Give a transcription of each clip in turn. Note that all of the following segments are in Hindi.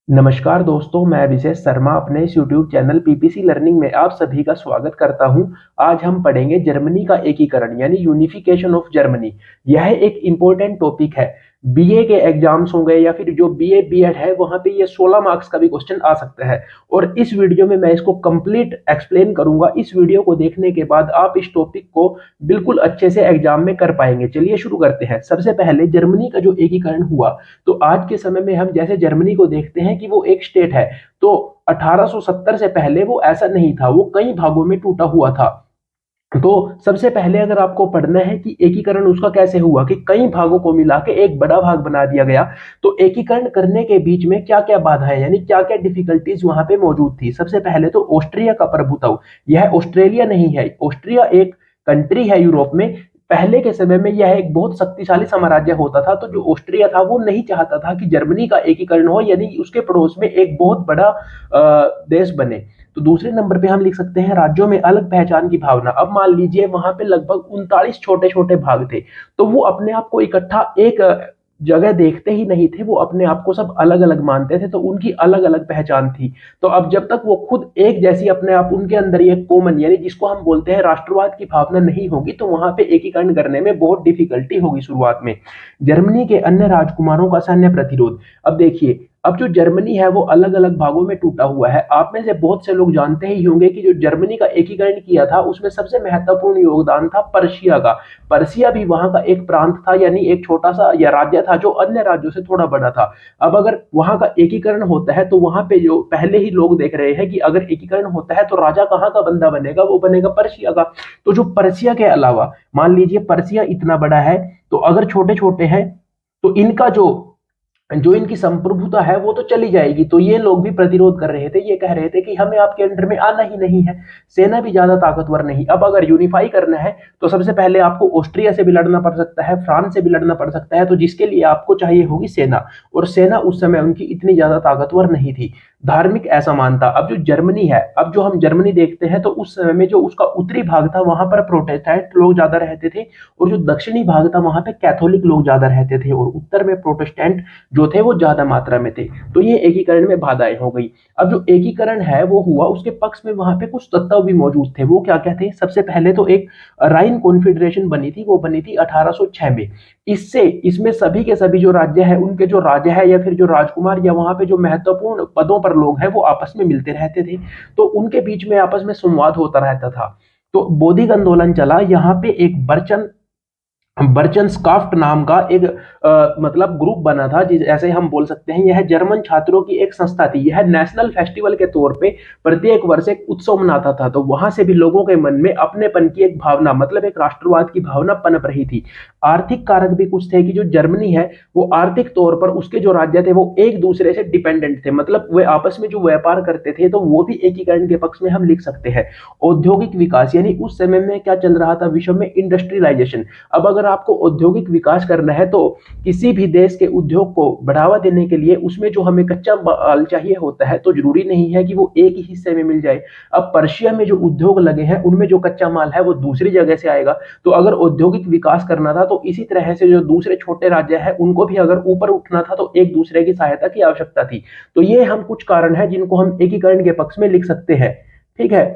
नमस्कार दोस्तों, मैं विशेष शर्मा अपने इस यूट्यूब चैनल पीपीसी लर्निंग में आप सभी का स्वागत करता हूं। आज हम पढ़ेंगे जर्मनी का एकीकरण यानी यूनिफिकेशन ऑफ जर्मनी। यह एक इम्पोर्टेंट टॉपिक है। बीए के एग्जाम्स होंगे या फिर जो बीए बीएड है वहां पे ये 16 मार्क्स का भी क्वेश्चन आ सकता है। और इस वीडियो में मैं इसको कंप्लीट एक्सप्लेन करूंगा। इस वीडियो को देखने के बाद आप इस टॉपिक को बिल्कुल अच्छे से एग्जाम में कर पाएंगे। चलिए शुरू करते हैं। सबसे पहले जर्मनी का जो एकीकरण हुआ, तो आज के समय में हम जैसे जर्मनी को देखते हैं कि वो एक स्टेट है, तो 1870 से पहले वो ऐसा नहीं था, वो कई भागों में टूटा हुआ था। तो सबसे पहले अगर आपको पढ़ना है कि एकीकरण उसका कैसे हुआ, कि कई भागों को मिला के एक बड़ा भाग बना दिया गया, तो एकीकरण करने के बीच में क्या क्या बाधाएं यानी क्या क्या डिफिकल्टीज वहां पे मौजूद थी। सबसे पहले तो ऑस्ट्रिया का प्रभुत्व। यह ऑस्ट्रेलिया नहीं है, ऑस्ट्रिया एक कंट्री है यूरोप में। पहले के समय में यह एक बहुत शक्तिशाली साम्राज्य होता था, तो जो ऑस्ट्रिया था वो नहीं चाहता था कि जर्मनी का एकीकरण हो, यानी उसके पड़ोस में एक बहुत बड़ा देश बने। तो दूसरे नंबर पे हम लिख सकते हैं राज्यों में अलग पहचान की भावना। अब मान लीजिए वहां पे लगभग 39 छोटे छोटे भाग थे, तो वो अपने आप को इकट्ठा एक जगह देखते ही नहीं थे, वो अपने आप को सब अलग अलग मानते थे, तो उनकी अलग अलग पहचान थी। तो अब जब तक वो खुद एक जैसी अपने आप उनके अंदर ये कॉमन यानी जिसको हम बोलते हैं राष्ट्रवाद की भावना नहीं होगी, तो वहां पे एकीकरण करने में बहुत डिफिकल्टी होगी शुरुआत में। जर्मनी के अन्य राजकुमारों का सैन्य प्रतिरोध। अब देखिए, अब जो जर्मनी है वो अलग अलग भागों में टूटा हुआ है। आप में से बहुत से लोग जानते ही होंगे कि जो जर्मनी का एकीकरण किया था उसमें सबसे महत्वपूर्ण योगदान था पर्शिया का। पर्शिया भी वहां का एक प्रांत था, यानी एक छोटा सा या राज्य था जो अन्य राज्यों से थोड़ा बड़ा था। अब अगर वहां का एकीकरण होता है तो वहां पे जो पहले ही लोग देख रहे हैं कि अगर एकीकरण होता है तो राजा कहाँ का बंदा बनेगा, वो बनेगा पर्शिया का। तो जो पर्शिया के अलावा मान लीजिए पर्शिया इतना बड़ा है, तो अगर छोटे छोटे हैं तो इनका जो जो इनकी संप्रभुता है वो तो चली जाएगी। तो ये लोग भी प्रतिरोध कर रहे थे, ये कह रहे थे कि हमें आपके अंडर में आना ही नहीं है। सेना भी ज्यादा ताकतवर नहीं। अब अगर यूनिफाई करना है तो सबसे पहले आपको ऑस्ट्रिया से भी लड़ना पड़ सकता है, फ्रांस से भी लड़ना पड़ सकता है, तो जिसके लिए आपको चाहिए होगी सेना। और सेना उस समय उनकी इतनी ज्यादा ताकतवर नहीं थी। धार्मिक असमानता। अब जो जर्मनी है, अब जो हम जर्मनी देखते हैं तो उस समय में जो उसका उत्तरी भाग था वहां पर प्रोटेस्टेंट लोग ज्यादा रहते थे, और जो दक्षिणी भाग था वहां पे कैथोलिक लोग ज्यादा रहते थे, और उत्तर में प्रोटेस्टेंट जो थे वो ज्यादा मात्रा में थे। तो ये एकीकरण में बाधाएं हो गई। अब जो एकीकरण है वो हुआ, उसके पक्ष में वहां पे कुछ तत्व भी मौजूद थे। वो क्या क्या थे? सबसे पहले तो एक राइन कॉन्फेडरेशन बनी थी, वो बनी थी 1806 में। इससे इसमें सभी के सभी जो राज्य है, उनके जो राजा है या फिर जो राजकुमार या वहां पे जो महत्वपूर्ण पदों पर लोग हैं वो आपस में मिलते रहते थे, तो उनके बीच में आपस में संवाद होता रहता था। तो बौद्धिक आंदोलन चला। यहाँ पे एक बर्चन बर्चनस्काफ्ट नाम का एक मतलब ग्रुप बना था, जिस ऐसे हम बोल सकते हैं यह जर्मन छात्रों की एक संस्था थी। यह नेशनल फेस्टिवल के तौर पे प्रत्येक वर्ष एक उत्सव मनाता था, तो वहां से भी लोगों के मन में अपनेपन की एक भावना मतलब एक राष्ट्रवाद की भावना पनप रही थी। आर्थिक कारक भी कुछ थे कि जो जर्मनी है वो आर्थिक तौर पर उसके जो राज्य थे वो एक दूसरे से डिपेंडेंट थे, मतलब वे आपस में जो व्यापार करते थे, तो वो भी एकीकरण के पक्ष में हम लिख सकते हैं। औद्योगिक विकास, यानी उस समय में क्या चल रहा था विश्व में? इंडस्ट्रियलाइजेशन। अब अगर आपको औद्योगिक विकास करना है तो किसी भी देश के उद्योग को बढ़ावा देने के लिए उसमें जो हमें कच्चा माल चाहिए होता है, तो जरूरी नहीं है कि वो एक ही हिस्से में मिल जाए। अब पर्शिया में जो उद्योग लगे हैं उनमें जो कच्चा माल है वो दूसरी जगह से आएगा। तो अगर औद्योगिक विकास करना था तो इसी तरह से जो दूसरे छोटे राज्य है उनको भी अगर ऊपर उठना था तो एक दूसरे की सहायता की आवश्यकता थी। तो ये हम कुछ कारण है जिनको हम एकीकरण के पक्ष में लिख सकते हैं। ठीक है।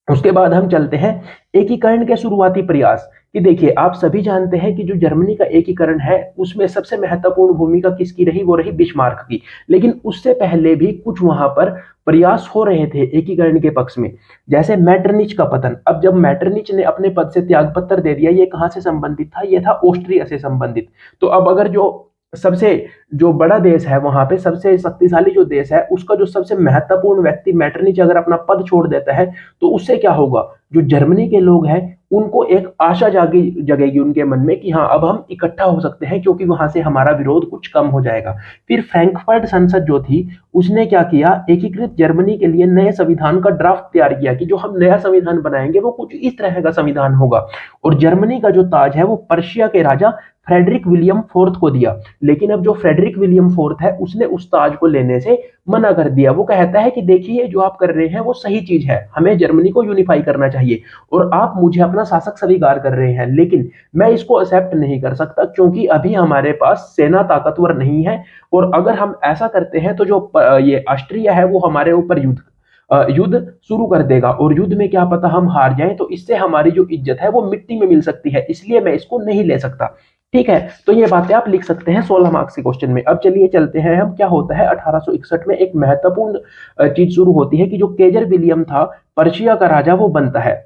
उसके बाद हम चलते हैं एकीकरण के शुरुआती प्रयास। कि देखिए, आप सभी जानते हैं कि जो जर्मनी का एकीकरण है उसमें सबसे महत्वपूर्ण भूमिका किसकी रही? वो रही बिस्मार्क की। लेकिन उससे पहले भी कुछ वहां पर प्रयास हो रहे थे एकीकरण के पक्ष में, जैसे मैटरनिच का पतन। अब जब मैटरनिच ने अपने पद से त्यागपत्र दे दिया, ये कहां से संबंधित था? ये था ऑस्ट्रिया से संबंधित। तो अब अगर जो सबसे जो बड़ा देश है वहां पे, सबसे शक्तिशाली जो देश है, उसका जो सबसे महत्वपूर्ण व्यक्ति मैटरनिच अगर अपना पद छोड़ देता है, तो उससे क्या होगा? जो जर्मनी के लोग हैं उनको एक आशा जगेगी उनके मन में कि हाँ, अब हम इकट्ठा हो सकते हैं, क्योंकि वहां से हमारा विरोध कुछ कम हो जाएगा। फिर फ्रैंकफर्ट संसद जो थी उसने क्या किया? एकीकृत जर्मनी के लिए नए संविधान का ड्राफ्ट तैयार किया कि जो हम नया संविधान बनाएंगे वो कुछ इस तरह का संविधान होगा। और जर्मनी का जो ताज है वो पर्शिया के राजा फ्रेडरिक विलियम फोर्थ को दिया। लेकिन अब जो फ्रेडरिक विलियम फोर्थ है उसने उस ताज को लेने से मना कर दिया। वो कहता है कि देखिए जो आप कर रहे हैं वो सही चीज है, हमें जर्मनी को यूनिफाई करना चाहिए और आप मुझे अपना शासक स्वीकार कर रहे हैं, लेकिन मैं इसको एक्सेप्ट नहीं कर सकता क्योंकि अभी हमारे पास सेना ताकतवर नहीं है। और अगर हम ऐसा करते हैं तो जो ये ऑस्ट्रिया है वो हमारे ऊपर युद्ध शुरू कर देगा और युद्ध में क्या पता हम हार जाएं, तो इससे हमारी जो इज्जत है वो मिट्टी में मिल सकती है, इसलिए मैं इसको नहीं ले सकता। ठीक है, तो ये बातें आप लिख सकते हैं 16 मार्क्स के क्वेश्चन में। अब चलिए चलते हैं हम, क्या होता है 1861 में एक महत्वपूर्ण चीज शुरू होती है कि जो केजर विलियम था पर्शिया का राजा वो बनता है।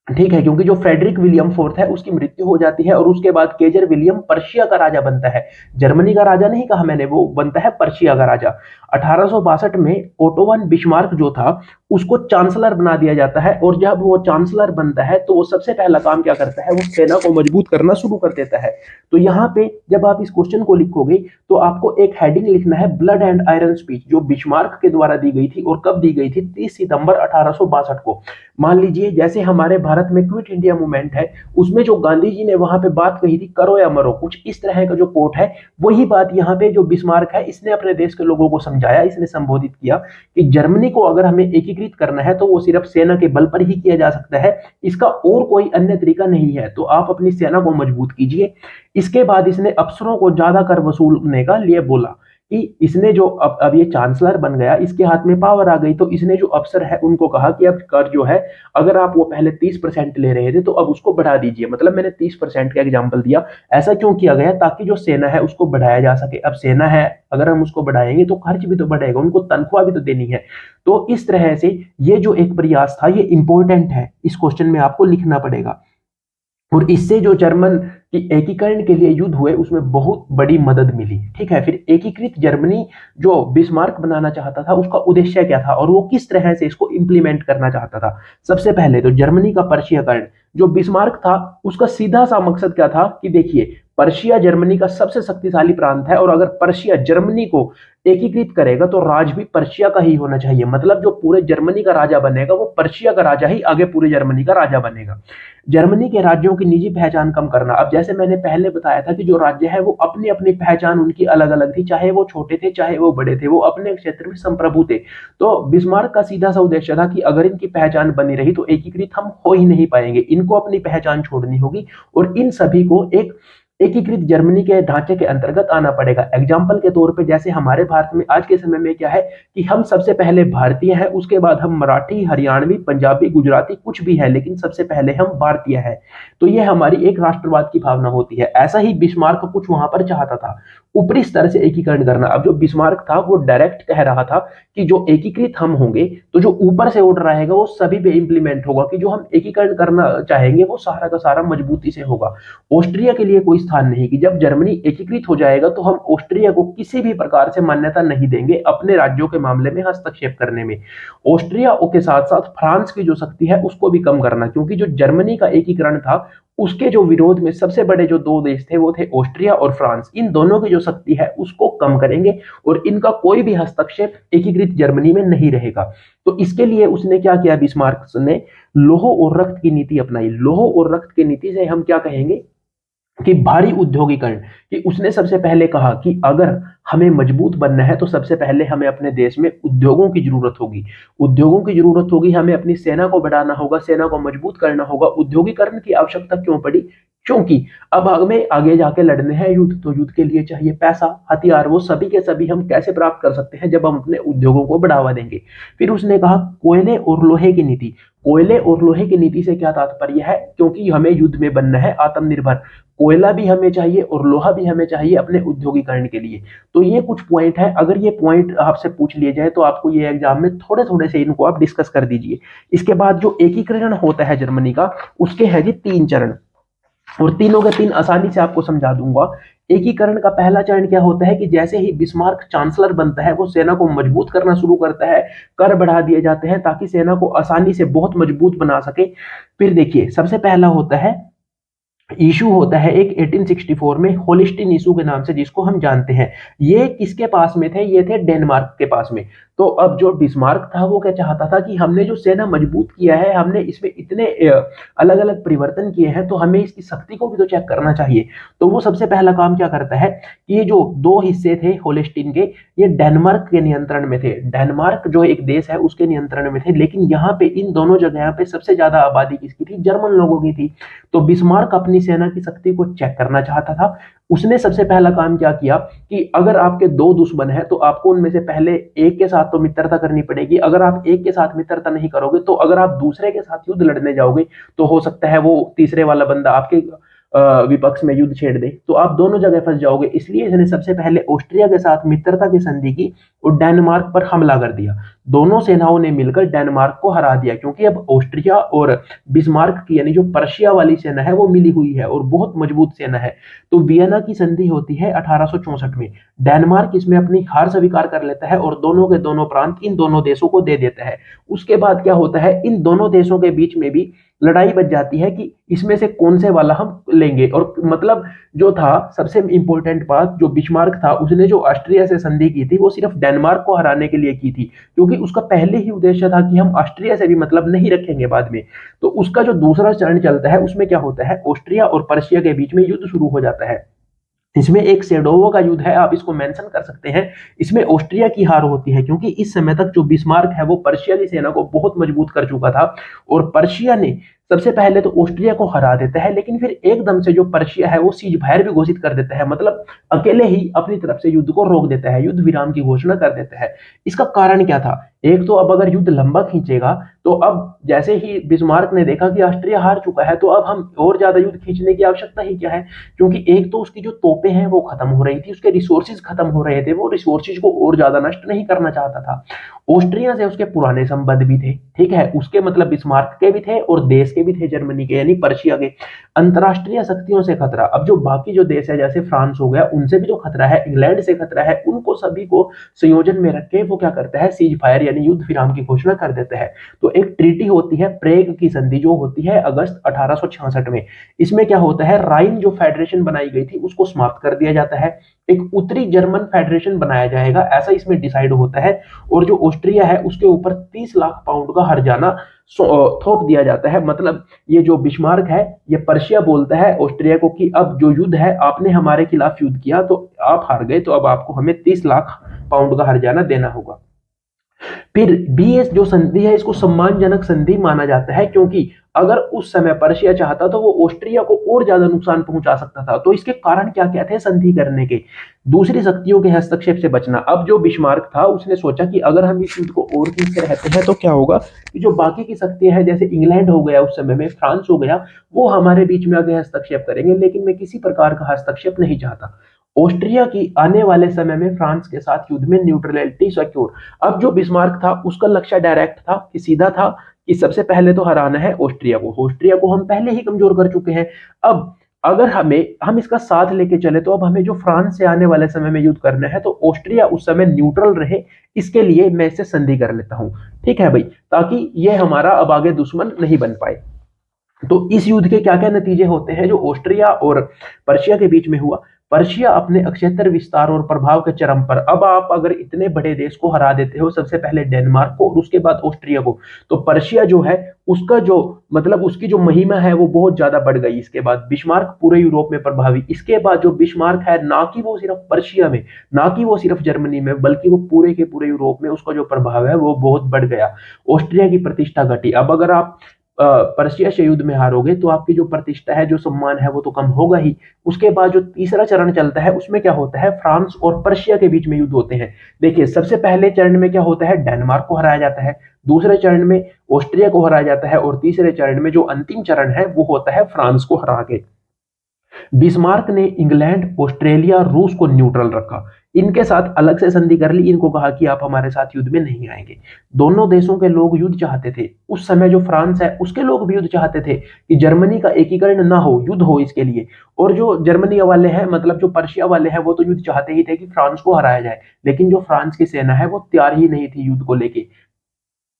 ठीक है, क्योंकि जो फ्रेडरिक विलियम फोर्थ है उसकी मृत्यु हो जाती है और उसके बाद केजर विलियम पर्शिया का राजा बनता है। जर्मनी का राजा नहीं कहा मैंने, वो बनता है पर्शिया का राजा। 1862 में ओटो वन बिस्मार्क जो था उसको चांसलर बना दिया जाता है और जब वो चांसलर बनता है तो वो सबसे पहला काम क्या करता है, वो सेना को मजबूत करना शुरू कर देता है। तो यहाँ पे जब आप इस क्वेश्चन को लिखोगे तो आपको एक हेडिंग लिखना है ब्लड एंड आयरन स्पीच, जो बिस्मार्क के द्वारा दी गई थी और कब दी गई थी, 30 सितंबर 1862 को। मान लीजिए जैसे हमारे भारत में क्विट इंडिया मूवमेंट है, उसमें जो गांधी जी ने वहां पे बात कही थी करो या मरो, कुछ इस तरह का जो कोट है, वही बात यहाँ पे जो बिस्मार्क है इसने अपने देश के लोगों को समझाया, इसने संबोधित किया कि जर्मनी को अगर हमें एकीकृत करना है तो वो सिर्फ सेना के बल पर ही किया जा सकता है, इसका और कोई अन्य तरीका नहीं है, तो आप अपनी सेना को मजबूत कीजिए। इसके बाद इसने अफसरों को ज्यादा कर वसूलने का लिए बोला कि इसने जो अब ये चांसलर बन गया, इसके हाथ में पावर आ गई, तो इसने जो अफसर है उनको कहा कि अब कर जो है, अगर आप वो पहले 30% ले रहे थे तो अब उसको बढ़ा दीजिए। मतलब मैंने 30% का एग्जाम्पल दिया। ऐसा क्यों किया गया, ताकि जो सेना है उसको बढ़ाया जा सके। अब सेना है, अगर हम उसको बढ़ाएंगे तो खर्च भी तो बढ़ेगा, उनको तनख्वाह भी तो देनी है। तो इस तरह से ये जो एक प्रयास था ये इंपॉर्टेंट है, इस क्वेश्चन में आपको लिखना पड़ेगा। और इससे जो जर्मन की एकीकरण के लिए युद्ध हुए उसमें बहुत बड़ी मदद मिली। ठीक है, फिर एकीकृत जर्मनी जो बिस्मार्क बनाना चाहता था उसका उद्देश्य क्या था और वो किस तरह से इसको इंप्लीमेंट करना चाहता था। सबसे पहले तो जर्मनी का पर्शियाकरण, जो बिस्मार्क था उसका सीधा सा मकसद क्या था कि देखिए पर्शिया जर्मनी का सबसे शक्तिशाली प्रांत है और अगर पर्शिया जर्मनी को एकीकृत करेगा तो राज भी पर्शिया का ही होना चाहिए। मतलब जो पूरे जर्मनी का राजा बनेगा वो पर्शिया का राजा ही आगे पूरे जर्मनी का राजा बनेगा। जर्मनी के राज्योों की निजी पहचान कम करना। अब जैसे मैंने पहले बताया था कि जो राज्य है वो अपनी अपनी पहचान उनकी अलग अलग थी, चाहे वो छोटे थे चाहे वो बड़े थे, वो अपने क्षेत्र में संप्रभु थे। तो बिस्मार्क का सीधा सा उद्देश्य था कि अगर इनकी पहचान बनी रही तो एकीकृत हम हो ही नहीं पाएंगे, इनको अपनी पहचान छोड़नी होगी और इन सभी को एक एकीकृत जर्मनी के ढांचे के अंतर्गत आना पड़ेगा। एग्जाम्पल के तौर पे जैसे हमारे भारत में आज के समय में क्या है कि हम सबसे पहले भारतीय हैं, उसके बाद हम मराठी, हरियाणवी, पंजाबी, गुजराती कुछ भी है, लेकिन सबसे पहले हम भारतीय हैं। तो ये हमारी एक राष्ट्रवाद की भावना होती है। ऐसा ही बिस्मार्क कुछ वहां पर चाहता था, ऊपरी स्तर से एकीकरण करना। अब जो बिस्मार्क था वो डायरेक्ट कह रहा था कि जो एकीकृत हम होंगे तो जो ऊपर से ऑर्डर आएगा वो सभी पे इंप्लीमेंट होगा, कि जो हम एकीकरण करना चाहेंगे वो सारा का सारा मजबूती से होगा। ऑस्ट्रिया के लिए कोई स्थान नहीं, कि जब जर्मनी एकीकृत हो जाएगा तो हम ऑस्ट्रिया को किसी भी प्रकार से मान्यता नहीं देंगे अपने राज्यों के मामले में हस्तक्षेप करने में। ऑस्ट्रिया के साथ साथ फ्रांस की जो शक्ति है उसको भी कम करना, क्योंकि जो जर्मनी का एकीकरण था उसके जो विरोध में सबसे बड़े जो दो देश थे वो थे ऑस्ट्रिया और फ्रांस। इन दोनों की जो शक्ति है उसको कम करेंगे और इनका कोई भी हस्तक्षेप एकीकृत जर्मनी में नहीं रहेगा। तो इसके लिए उसने क्या किया, बिस्मार्क ने लौह और रक्त की नीति अपनाई। लौह और रक्त की नीति से हम क्या कहेंगे कि भारी उद्योगीकरण, कि उसने सबसे पहले कहा कि अगर हमें मजबूत बनना है तो सबसे पहले हमें अपने देश में उद्योगों की जरूरत होगी। उद्योगों की जरूरत होगी, हमें अपनी सेना को बढ़ाना होगा, सेना को मजबूत करना होगा। उद्योगीकरण की आवश्यकता क्यों पड़ी, क्योंकि अब हमें आगे जाके लड़ने हैं युद्ध, तो युद्ध के लिए चाहिए पैसा, हथियार। वो सभी के सभी हम कैसे प्राप्त कर सकते हैं, जब हम अपने उद्योगों को बढ़ावा देंगे। फिर उसने कहा कोयले और लोहे की नीति। कोयले और लोहे की नीति से क्या तात्पर्य है, क्योंकि हमें युद्ध में बनना है आत्मनिर्भर, कोयला भी हमें चाहिए और लोहा भी हमें चाहिए अपने उद्योगीकरण के लिए। तो ये कुछ पॉइंट है, अगर ये पॉइंट आपसे पूछ लिए जाए तो आपको ये एग्जाम में थोड़े थोड़े से इनको आप डिस्कस कर दीजिए। इसके बाद जो एकीकरण होता है जर्मनी का, उसके है जी 3 चरण, और तीनों के तीन आसानी से आपको समझा दूंगा। एकीकरण का पहला चरण क्या होता है कि जैसे ही बिस्मार्क चांसलर बनता है वो सेना को मजबूत करना शुरू करता है, कर बढ़ा दिए जाते हैं ताकि सेना को आसानी से बहुत मजबूत बना सके। फिर देखिए सबसे पहला होता है इशू होता है एक 1864 में होलिस्टीन इशू के नाम से, जिसको हम जानते हैं। ये किसके पास में थे, ये थे डेनमार्क के पास में। तो अब जो बिस्मार्क था वो क्या चाहता था कि हमने जो सेना मजबूत किया है, हमने इसमें इतने अलग अलग परिवर्तन किए हैं, तो हमें इसकी शक्ति को भी तो चेक करना चाहिए। तो वो सबसे पहला काम क्या करता है कि ये जो दो हिस्से थे होलेस्टीन के, ये डेनमार्क के नियंत्रण में थे। डेनमार्क जो एक देश है उसके नियंत्रण में थे, लेकिन यहाँ पे इन दोनों जगह पे सबसे ज्यादा आबादी किसकी थी? जर्मन लोगों की थी। तो बिस्मार्क अपनी सेना की शक्ति को चेक करना चाहता था। उसने सबसे पहला काम क्या किया कि अगर आपके दो दुश्मन हैं तो आपको उनमें से पहले एक के साथ तो मित्रता करनी पड़ेगी। अगर आप एक के साथ मित्रता नहीं करोगे तो अगर आप दूसरे के साथ युद्ध लड़ने जाओगे तो हो सकता है वो तीसरे वाला बंदा आपके विपक्ष में युद्ध छेड़ दे, तो आप दोनों जगह फंस जाओगे। इसलिए इसने सबसे पहले ऑस्ट्रिया के साथ मित्रता की संधि की और डेनमार्क पर हमला कर दिया। दोनों सेनाओं ने मिलकर डेनमार्क को हरा दिया, क्योंकि अब ऑस्ट्रिया और बिस्मार्क की यानी जो पर्शिया वाली सेना है वो मिली हुई है और बहुत मजबूत सेना है। तो वियना की संधि होती है 1864 में। डेनमार्क इसमें अपनी हार स्वीकार कर लेता है और दोनों के दोनों प्रांत इन दोनों देशों को दे देता है। उसके बाद क्या होता है, इन दोनों देशों के बीच में भी लड़ाई बच जाती है कि इसमें से कौन से वाला हम लेंगे। और मतलब जो था सबसे इंपॉर्टेंट बात, जो बिस्मार्क था उसने जो ऑस्ट्रिया से संधि की थी वो सिर्फ डेनमार्क को हराने के लिए की थी, क्योंकि उसका पहले ही उद्देश्य था कि हम ऑस्ट्रिया से भी मतलब नहीं रखेंगे बाद में। तो उसका जो दूसरा चरण चलता है उसमें क्या होता है, ऑस्ट्रिया और पर्शिया के बीच में युद्ध शुरू हो जाता है। इसमें एक सेडोवो का युद्ध है, आप इसको मेंशन कर सकते हैं। इसमें ऑस्ट्रिया की हार होती है, क्योंकि इस समय तक जो बिस्मार्क है वो पर्शिया की सेना को बहुत मजबूत कर चुका था और पर्शिया ने सबसे पहले तो ऑस्ट्रिया को हरा देता है, लेकिन फिर एकदम से जो पर्शिया है वो सीज फायर भी घोषित कर देता है, मतलब अकेले ही अपनी तरफ से युद्ध को रोक देता है, युद्ध विराम की घोषणा कर देता है। इसका कारण क्या था? एक तो अब अगर युद्ध लंबा खींचेगा तो अब जैसे ही बिस्मार्क ने देखा कि ऑस्ट्रिया हार चुका है तो अब हम और ज्यादा युद्ध खींचने की आवश्यकता ही क्या है, क्योंकि एक तो उसकी जो तोपें हैं वो खत्म हो रही थी, उसके रिसोर्सेज खत्म हो रहे थे, वो रिसोर्सेज को और ज्यादा नष्ट नहीं करना चाहता था। ऑस्ट्रिया से उसके पुराने संबंध भी थे, ठीक है, उसके मतलब बिस्मार्क के भी थे और देश के भी थे, जर्मनी के यानी पर्शिया के। अंतरराष्ट्रीय शक्तियों से खतरा, अब जो बाकी जो देश है जैसे फ्रांस हो गया, उनसे भी जो खतरा है, इंग्लैंड से खतरा है, उनको सभी को संयोजन में रख के वो क्या करता है, सीज फायर यानी युद्ध विराम की घोषणा कर देता है। तो एक ट्रीटी होती है प्रेग की संधि, जो होती है अगस्त 1866 में। इसमें क्या होता है, राइन जो फेडरेशन बनाई गई थी उसको समाप्त कर दिया जाता है, एक उत्तरी जर्मन फेडरेशन बनाया जाएगा, ऐसा इसमें डिसाइड होता है। और जो ऑस्ट्रिया है उसके ऊपर 30 लाख पाउंड का हर्जाना थोप दिया जाता है। मतलब ये जो बिस्मार्क है ये पर्शिया बोलता है ऑस्ट्रिया को कि अब जो युद्ध है, आपने हमारे खिलाफ युद्ध किया तो आप हार गए, तो अब आपको हमें 30 लाख पाउंड का हर्जाना देना होगा। फिर बीएस जो संधि है इसको सम्मानजनक संधि माना जाता है, क्योंकि अगर उस समय पर्शिया चाहता तो वो ऑस्ट्रिया को और ज्यादा नुकसान पहुंचा सकता था। तो इसके कारण क्या क्या थे संधि करने के? दूसरी शक्तियों के हस्तक्षेप से बचना। अब जो बिस्मार्क था उसने सोचा कि अगर हम इस युद्ध को और खींचते रहते हैं तो क्या होगा कि जो बाकी की शक्तियां हैं, जैसे इंग्लैंड हो गया उस समय में, फ्रांस हो गया, वो हमारे बीच में आगे हस्तक्षेप करेंगे, लेकिन मैं किसी प्रकार का हस्तक्षेप नहीं चाहता। ऑस्ट्रिया की आने वाले समय में फ्रांस के साथ युद्ध में न्यूट्रलिटी सिक्योर। अब जो बिस्मार्क था उसका लक्ष्य डायरेक्ट था कि सीधा था कि सबसे पहले तो हराना है ऑस्ट्रिया को। ऑस्ट्रिया को हम पहले ही कमजोर कर चुके हैं। अब अगर हम इसका साथ लेके चले तो अब हमें जो फ्रांस से आने वाले समय में युद्ध करना है, तो ऑस्ट्रिया उस समय न्यूट्रल रहे, इसके लिए मैं इससे संधि कर लेता हूं। ठीक है भाई, ताकि ये हमारा अब आगे दुश्मन नहीं बन पाए। तो इस युद्ध के क्या क्या नतीजे होते हैं जो ऑस्ट्रिया और पर्शिया के बीच में हुआ? पर्शिया अपने अक्षेत्र विस्तार और प्रभाव के चरम पर। अब आप अगर इतने बड़े देश को हरा देते हो, सबसे पहले डेनमार्क को और उसके बाद ऑस्ट्रिया को, तो पर्शिया जो है उसका जो मतलब उसकी जो महिमा है वो बहुत ज्यादा बढ़ गई। इसके बाद बिस्मार्क पूरे यूरोप में प्रभावी। इसके बाद जो बिस्मार्क है, ना कि वो सिर्फ पर्शिया में, ना कि वो सिर्फ जर्मनी में, बल्कि वो पूरे के पूरे यूरोप में उसका जो प्रभाव है वो बहुत बढ़ गया। ऑस्ट्रिया की प्रतिष्ठा घटी। अब अगर आप पर्शिया से युद्ध में हारोगे तो आपकी जो प्रतिष्ठा है, जो सम्मान है, वो तो कम होगा ही। उसके बाद जो तीसरा चरण चलता है उसमें क्या होता है, फ्रांस और पर्शिया के बीच में युद्ध होते हैं। देखिए सबसे पहले चरण में क्या होता है, डेनमार्क को हराया जाता है, दूसरे चरण में ऑस्ट्रिया को हराया जाता है और तीसरे चरण में जो अंतिम चरण है वो होता है फ्रांस को हरा के। बिस्मार्क ने इंग्लैंड, ऑस्ट्रेलिया, रूस को न्यूट्रल रखा, इनके साथ अलग से संधि कर ली, इनको कहा कि आप हमारे साथ युद्ध में नहीं आएंगे। दोनों देशों के लोग युद्ध चाहते थे। उस समय जो फ्रांस है उसके लोग भी युद्ध चाहते थे कि जर्मनी का एकीकरण ना हो, युद्ध हो इसके लिए। और जो जर्मनी वाले हैं, मतलब जो पर्शिया वाले हैं, वो तो युद्ध चाहते ही थे कि फ्रांस को हराया जाए, लेकिन जो फ्रांस की सेना है वो तैयार ही नहीं थी युद्ध को लेके।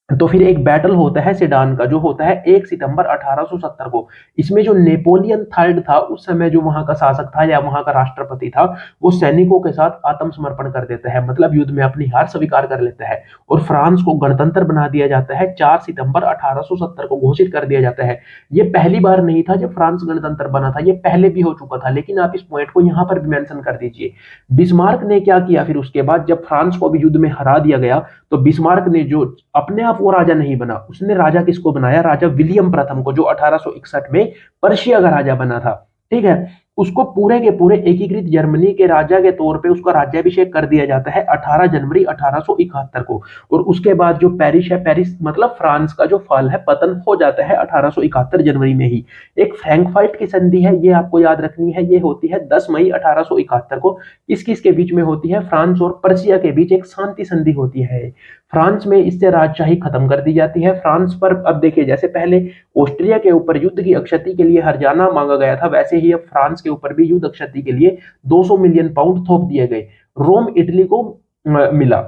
तो फिर एक बैटल होता है सेडान का, जो होता है 1 सितंबर 1870 को। इसमें जो नेपोलियन थर्ड था उस समय, जो वहां का शासक था या वहां का राष्ट्रपति था, वो सैनिकों के साथ आत्मसमर्पण कर देता है, मतलब युद्ध में अपनी हार स्वीकार कर लेता है और फ्रांस को गणतंत्र बना दिया जाता है। 4 सितंबर 1870 को घोषित कर दिया जाता है। ये पहली बार नहीं था जब फ्रांस गणतंत्र बना था, ये पहले भी हो चुका था, लेकिन आप इस पॉइंट को यहां पर भी मेंशन कर दीजिए। बिस्मार्क ने क्या किया फिर उसके बाद, जब फ्रांस को भी युद्ध में हरा दिया गया, तो बिस्मार्क ने जो अपने आप वो राजा नहीं बना, उसने राजा किसको बनाया, राजा विलियम प्रथम को, जो 1861 में पर्शिया का राजा बना था। ठीक है, उसको पूरे के पूरे एकीकृत जर्मनी के राजा के तौर पे उसका राज्याभिषेक कर दिया जाता है 18 जनवरी 1871 को। और उसके बाद जो पेरिस है, पेरिस मतलब फ्रांस का जो फॉल है, पतन हो जाता है 1871 जनवरी में ही। एक फ्रैंकफर्ट की संधि है, ये आपको याद रखनी है, ये होती है 10 मई 1871 को। किस किस के बीच में होती है, फ्रांस और पर्शिया के बीच एक शांति संधि होती है। फ्रांस में इससे राजशाही खत्म कर दी जाती है। फ्रांस पर अब देखिए, जैसे पहले ऑस्ट्रिया के ऊपर युद्ध की क्षति के लिए हर्जाना मांगा गया था, वैसे ही अब फ्रांस के ऊपर भी युद्ध क्षति के लिए 200 मिलियन पाउंड थोप दिए गए। रोम इटली को मिला।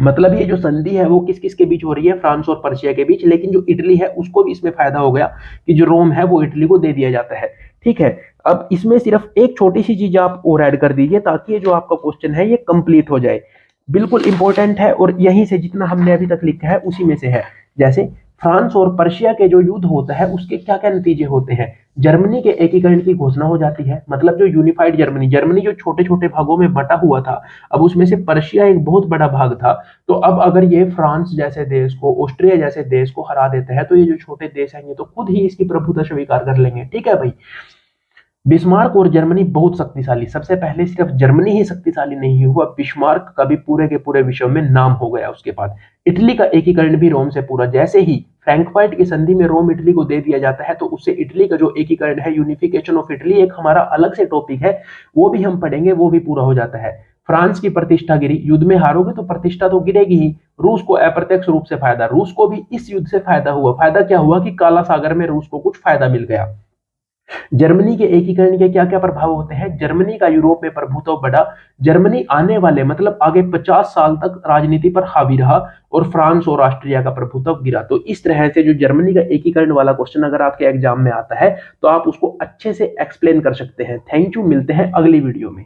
मतलब ये जो संधि है वो किस किस के बीच हो रही है, फ्रांस और पर्शिया के बीच, लेकिन जो इटली है उसको भी इसमें फायदा हो गया कि जो रोम है वो इटली को दे दिया जाता है। ठीक है, अब इसमें सिर्फ एक छोटी सी चीज आप और ऐड कर दीजिए ताकि ये जो आपका क्वेश्चन है ये कंप्लीट हो जाए। बिल्कुल इंपॉर्टेंट है और यहीं से जितना हमने अभी तक लिखा है उसी में से है। जैसे फ्रांस और पर्शिया के जो युद्ध होता है उसके क्या क्या नतीजे होते हैं, जर्मनी के एकीकरण की घोषणा हो जाती है, मतलब जो यूनिफाइड जर्मनी, जर्मनी जो छोटे छोटे भागों में बटा हुआ था, अब उसमें से पर्शिया एक बहुत बड़ा भाग था। तो अब अगर ये फ्रांस जैसे देश को, ऑस्ट्रिया जैसे देश को हरा देते हैं, तो ये जो छोटे देश हैं ये तो खुद ही इसकी प्रभुता स्वीकार कर लेंगे। ठीक है भाई। बिस्मार्क और जर्मनी बहुत शक्तिशाली, सबसे पहले सिर्फ जर्मनी ही शक्तिशाली नहीं हुआ, बिस्मार्क का भी पूरे के पूरे विश्व में नाम हो गया उसके बाद। इटली का एकीकरण भी रोम से पूरा, जैसे ही फ्रैंकफर्ट की संधि में रोम इटली को दे दिया जाता है, तो उससे इटली का जो एकीकरण है, यूनिफिकेशन ऑफ इटली, एक हमारा अलग से टॉपिक है, वो भी हम पढ़ेंगे, वो भी पूरा हो जाता है। फ्रांस की प्रतिष्ठा गिरी, युद्ध में हारोगे तो प्रतिष्ठा तो गिरेगी ही। रूस को अप्रत्यक्ष रूप से फायदा, रूस को भी इस युद्ध से फायदा हुआ। फायदा क्या हुआ कि काला सागर में रूस को कुछ फायदा मिल गया। जर्मनी के एकीकरण के क्या क्या प्रभाव होते हैं, जर्मनी का यूरोप में प्रभुत्व बढ़ा, जर्मनी आने वाले मतलब आगे 50 साल तक राजनीति पर हावी रहा और फ्रांस और ऑस्ट्रिया का प्रभुत्व गिरा। तो इस तरह से जो जर्मनी का एकीकरण वाला क्वेश्चन अगर आपके एग्जाम में आता है तो आप उसको अच्छे से एक्सप्लेन कर सकते हैं। थैंक यू, मिलते हैं अगली वीडियो में।